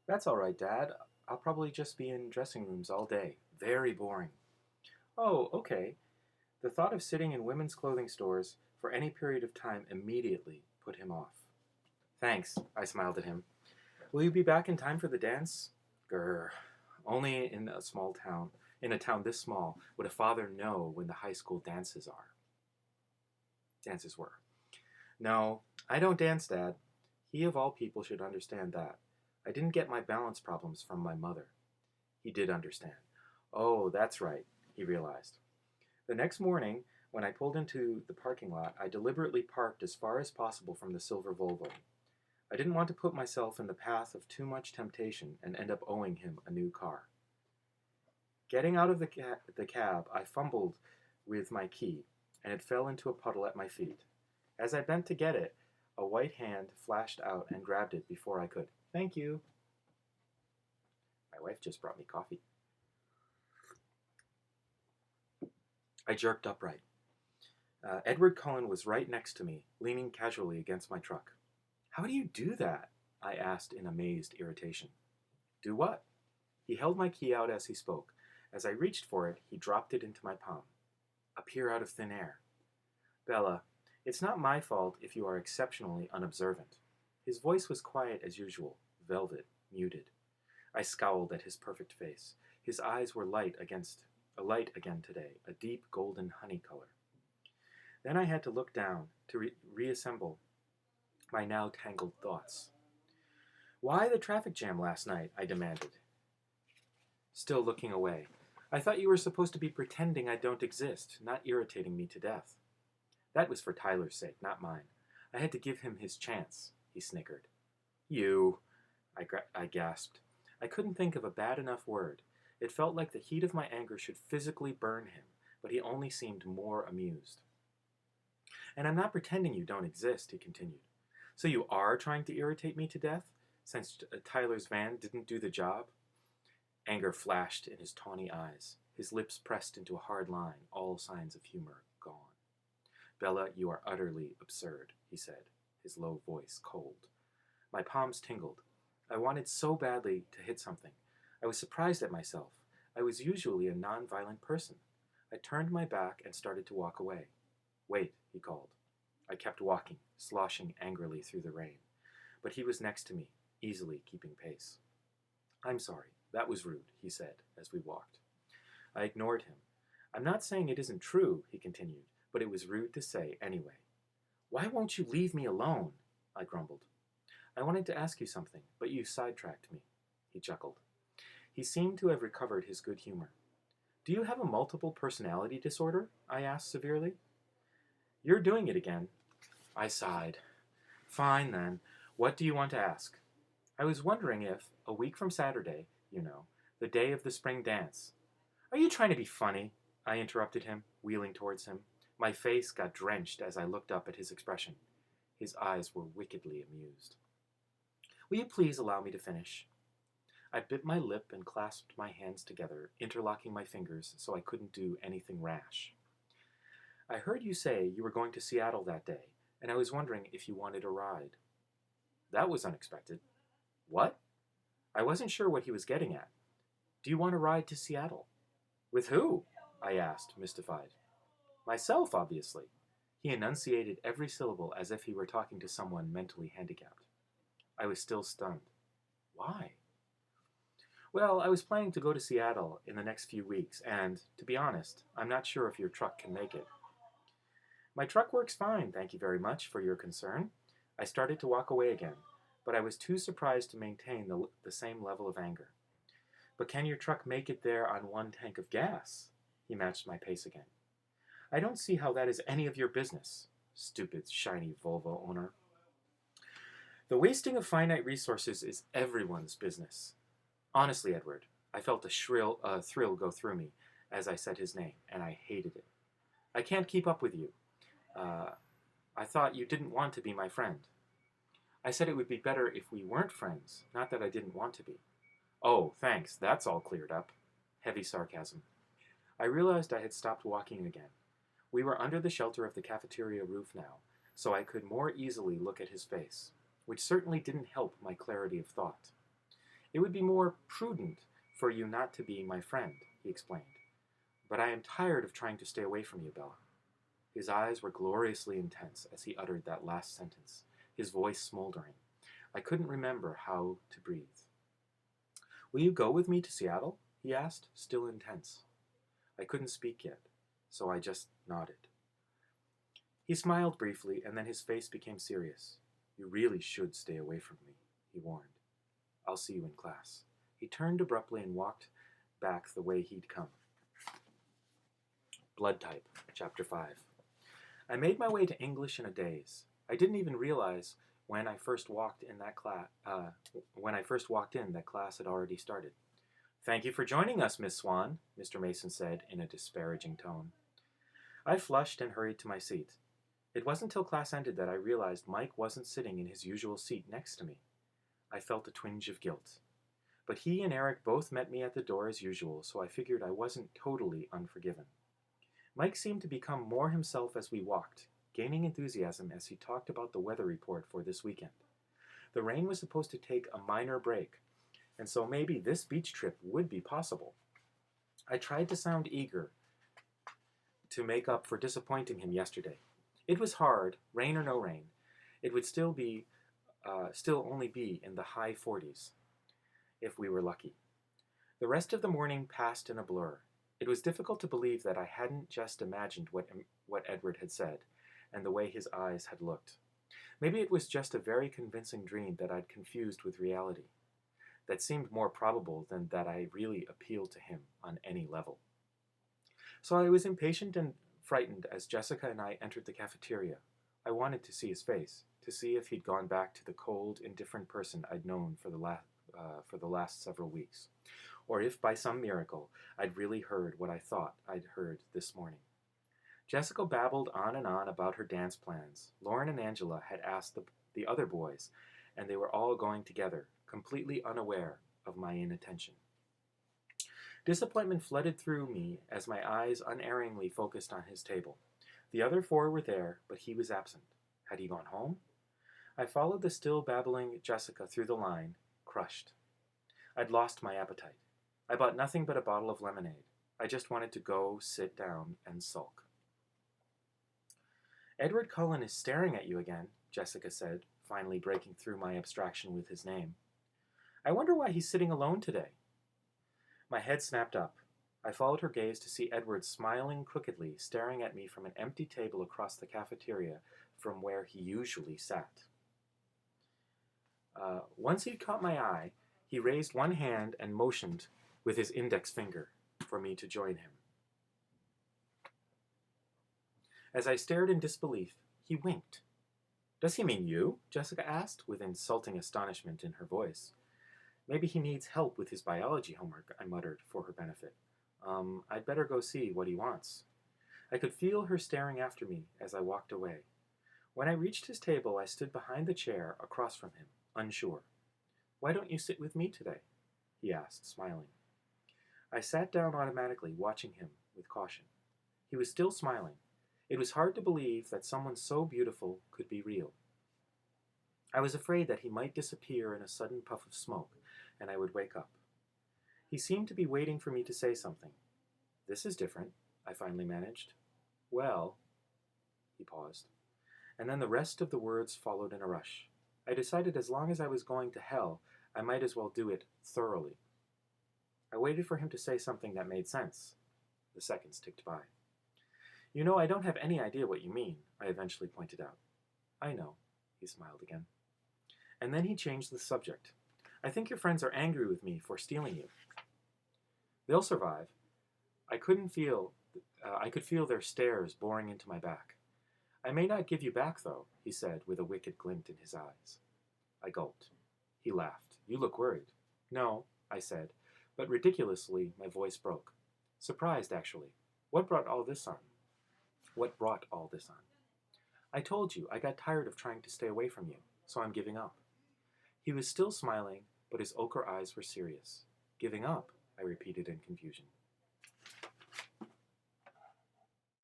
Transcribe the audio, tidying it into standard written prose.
That's all right, Dad. I'll probably just be in dressing rooms all day. Very boring. Oh, okay. The thought of sitting in women's clothing stores for any period of time immediately put him off. Thanks, I smiled at him. Will you be back in time for the dance? Grr. Only in a small town, in a town this small, would a father know when the high school dances were. No, I don't dance, Dad. He of all people should understand that. I didn't get my balance problems from my mother. He did understand. Oh, that's right, he realized. The next morning, when I pulled into the parking lot, I deliberately parked as far as possible from the silver Volvo. I didn't want to put myself in the path of too much temptation and end up owing him a new car. Getting out of the cab, I fumbled with my key, and it fell into a puddle at my feet. As I bent to get it, a white hand flashed out and grabbed it before I could. Thank you. My wife just brought me coffee. I jerked upright. Edward Cullen was right next to me, leaning casually against my truck. How do you do that? I asked in amazed irritation. Do what? He held my key out as he spoke. As I reached for it, he dropped it into my palm. Appear out of thin air. Bella, it's not my fault if you are exceptionally unobservant. His voice was quiet as usual, velvet, muted. I scowled at his perfect face. His eyes were light again today, a deep golden honey color. Then I had to look down to reassemble my now tangled thoughts. Why the traffic jam last night? I demanded, still looking away. I thought you were supposed to be pretending I don't exist, not irritating me to death. That was for Tyler's sake, not mine. I had to give him his chance, he snickered. You, I gasped. I couldn't think of a bad enough word. It felt like the heat of my anger should physically burn him, but he only seemed more amused. And I'm not pretending you don't exist, he continued. So you are trying to irritate me to death, since Tyler's van didn't do the job? Anger flashed in his tawny eyes. His lips pressed into a hard line, all signs of humor gone. Bella, you are utterly absurd, he said, his low voice cold. My palms tingled. I wanted so badly to hit something. I was surprised at myself. I was usually a non-violent person. I turned my back and started to walk away. Wait, he called. I kept walking, sloshing angrily through the rain. But he was next to me, easily keeping pace. I'm sorry, that was rude, he said as we walked. I ignored him. I'm not saying it isn't true, he continued, but it was rude to say anyway. Why won't you leave me alone? I grumbled. I wanted to ask you something, but you sidetracked me, he chuckled. He seemed to have recovered his good humor. Do you have a multiple personality disorder? I asked severely. You're doing it again. I sighed. Fine, then. What do you want to ask? I was wondering if, a week from Saturday, the day of the spring dance. Are you trying to be funny? I interrupted him, wheeling towards him. My face got drenched as I looked up at his expression. His eyes were wickedly amused. Will you please allow me to finish? I bit my lip and clasped my hands together, interlocking my fingers so I couldn't do anything rash. I heard you say you were going to Seattle that day, and I was wondering if you wanted a ride. That was unexpected. What? I wasn't sure what he was getting at. Do you want a ride to Seattle? With who? I asked, mystified. Myself, obviously. He enunciated every syllable as if he were talking to someone mentally handicapped. I was still stunned. Why? Well, I was planning to go to Seattle in the next few weeks, and, to be honest, I'm not sure if your truck can make it. My truck works fine, thank you very much for your concern. I started to walk away again, but I was too surprised to maintain the same level of anger. But can your truck make it there on one tank of gas? He matched my pace again. I don't see how that is any of your business, stupid, shiny Volvo owner. The wasting of finite resources is everyone's business. Honestly, Edward, I felt a thrill go through me as I said his name, and I hated it. I can't keep up with you. Uh, I thought you didn't want to be my friend. I said it would be better if we weren't friends, not that I didn't want to be. Oh, thanks, that's all cleared up. Heavy sarcasm. I realized I had stopped walking again. We were under the shelter of the cafeteria roof now, so I could more easily look at his face, which certainly didn't help my clarity of thought. It would be more prudent for you not to be my friend, he explained. But I am tired of trying to stay away from you, Bella. His eyes were gloriously intense as he uttered that last sentence, his voice smoldering. I couldn't remember how to breathe. Will you go with me to Seattle? He asked, still intense. I couldn't speak yet, so I just nodded. He smiled briefly, and then his face became serious. You really should stay away from me, he warned. I'll see you in class. He turned abruptly and walked back the way he'd come. Blood Type, Chapter 5. I made my way to English in a daze. I didn't even realize when I first walked in that class had already started. Thank you for joining us, Miss Swan, Mr. Mason said in a disparaging tone. I flushed and hurried to my seat. It wasn't till class ended that I realized Mike wasn't sitting in his usual seat next to me. I felt a twinge of guilt. But he and Eric both met me at the door as usual, so I figured I wasn't totally unforgiven. Mike seemed to become more himself as we walked, gaining enthusiasm as he talked about the weather report for this weekend. The rain was supposed to take a minor break, and so maybe this beach trip would be possible. I tried to sound eager to make up for disappointing him yesterday. It was hard, rain or no rain. It would still only be in the high 40s, if we were lucky. The rest of the morning passed in a blur. It was difficult to believe that I hadn't just imagined what Edward had said, and the way his eyes had looked. Maybe it was just a very convincing dream that I'd confused with reality, that seemed more probable than that I really appealed to him on any level. So I was impatient and frightened as Jessica and I entered the cafeteria. I wanted to see his face, to see if he'd gone back to the cold, indifferent person I'd known for the last several weeks, or if by some miracle I'd really heard what I thought I'd heard this morning. Jessica babbled on and on about her dance plans. Lauren and Angela had asked the other boys, and they were all going together, completely unaware of my inattention. Disappointment flooded through me as my eyes unerringly focused on his table. The other four were there, but he was absent. Had he gone home? I followed the still babbling Jessica through the line, crushed. I'd lost my appetite. I bought nothing but a bottle of lemonade. I just wanted to go, sit down, and sulk. Edward Cullen is staring at you again, Jessica said, finally breaking through my abstraction with his name. I wonder why he's sitting alone today. My head snapped up. I followed her gaze to see Edward smiling crookedly, staring at me from an empty table across the cafeteria from where he usually sat. Once he'd caught my eye, he raised one hand and motioned with his index finger for me to join him. As I stared in disbelief, he winked. Does he mean you? Jessica asked, with insulting astonishment in her voice. Maybe he needs help with his biology homework, I muttered for her benefit. I'd better go see what he wants. I could feel her staring after me as I walked away. When I reached his table, I stood behind the chair across from him, unsure. Why don't you sit with me today? He asked, smiling. I sat down automatically, watching him with caution. He was still smiling. It was hard to believe that someone so beautiful could be real. I was afraid that he might disappear in a sudden puff of smoke, and I would wake up. He seemed to be waiting for me to say something. This is different, I finally managed. Well, he paused. And then the rest of the words followed in a rush. I decided as long as I was going to hell, I might as well do it thoroughly. I waited for him to say something that made sense. The seconds ticked by. You know, I don't have any idea what you mean, I eventually pointed out. I know, he smiled again. And then he changed the subject. I think your friends are angry with me for stealing you. They'll survive. I could feel their stares boring into my back. I may not give you back, though, he said with a wicked glint in his eyes. I gulped. He laughed. You look worried. No, I said, but ridiculously my voice broke. Surprised, actually. What brought all this on? I told you I got tired of trying to stay away from you, so I'm giving up. He was still smiling, but his ochre eyes were serious. Giving up, I repeated in confusion.